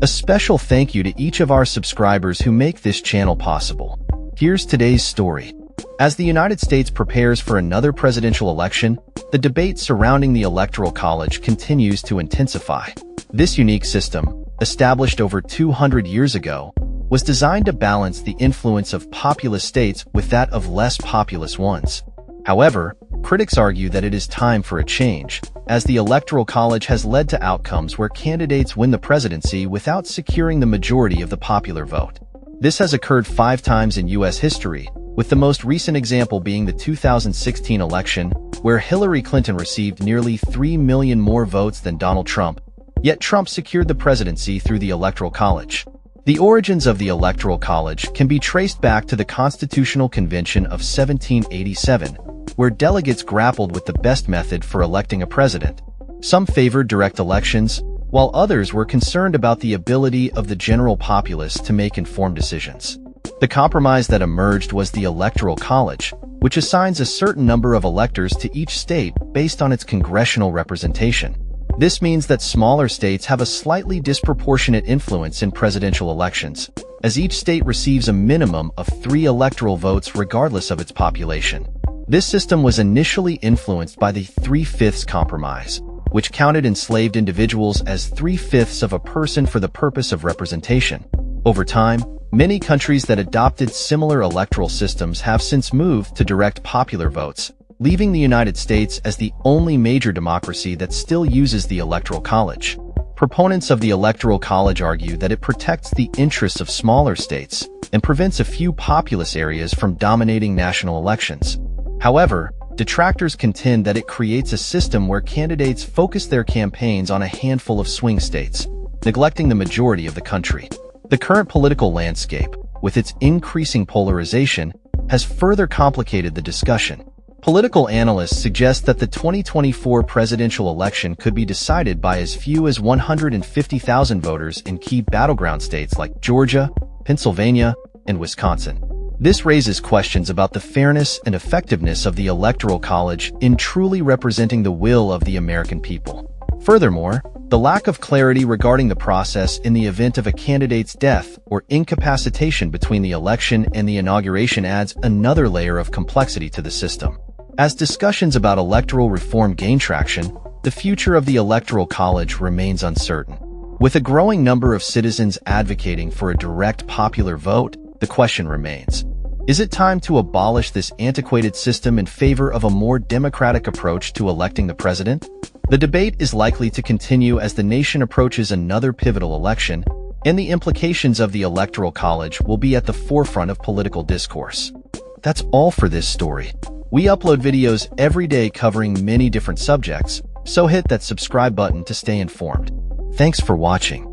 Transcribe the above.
A special thank you to each of our subscribers who make this channel possible. Here's today's story. As the United States prepares for another presidential election, the debate surrounding the Electoral College continues to intensify. This unique system, established over 200 years ago, was designed to balance the influence of populous states with that of less populous ones. However, critics argue that it is time for a change, as the Electoral College has led to outcomes where candidates win the presidency without securing the majority of the popular vote. This has occurred 5 times in U.S. history, with the most recent example being the 2016 election, where Hillary Clinton received nearly 3 million more votes than Donald Trump, yet Trump secured the presidency through the Electoral College. The origins of the Electoral College can be traced back to the Constitutional Convention of 1787, where delegates grappled with the best method for electing a president. Some favored direct elections, while others were concerned about the ability of the general populace to make informed decisions. The compromise that emerged was the Electoral College, which assigns a certain number of electors to each state based on its congressional representation. This means that smaller states have a slightly disproportionate influence in presidential elections, as each state receives a minimum of 3 electoral votes regardless of its population. This system was initially influenced by the 3/5 compromise, which counted enslaved individuals as 3/5 of a person for the purpose of representation. Over time, many countries that adopted similar electoral systems have since moved to direct popular votes, leaving the United States as the only major democracy that still uses the Electoral College. Proponents of the Electoral College argue that it protects the interests of smaller states and prevents a few populous areas from dominating national elections. However, detractors contend that it creates a system where candidates focus their campaigns on a handful of swing states, neglecting the majority of the country. The current political landscape, with its increasing polarization, has further complicated the discussion. Political analysts suggest that the 2024 presidential election could be decided by as few as 150,000 voters in key battleground states like Georgia, Pennsylvania, and Wisconsin. This raises questions about the fairness and effectiveness of the Electoral College in truly representing the will of the American people. Furthermore, the lack of clarity regarding the process in the event of a candidate's death or incapacitation between the election and the inauguration adds another layer of complexity to the system. As discussions about electoral reform gain traction, the future of the Electoral College remains uncertain. With a growing number of citizens advocating for a direct popular vote, the question remains: is it time to abolish this antiquated system in favor of a more democratic approach to electing the president? The debate is likely to continue as the nation approaches another pivotal election, and the implications of the Electoral College will be at the forefront of political discourse. That's all for this story. We upload videos every day covering many different subjects, so hit that subscribe button to stay informed. Thanks for watching.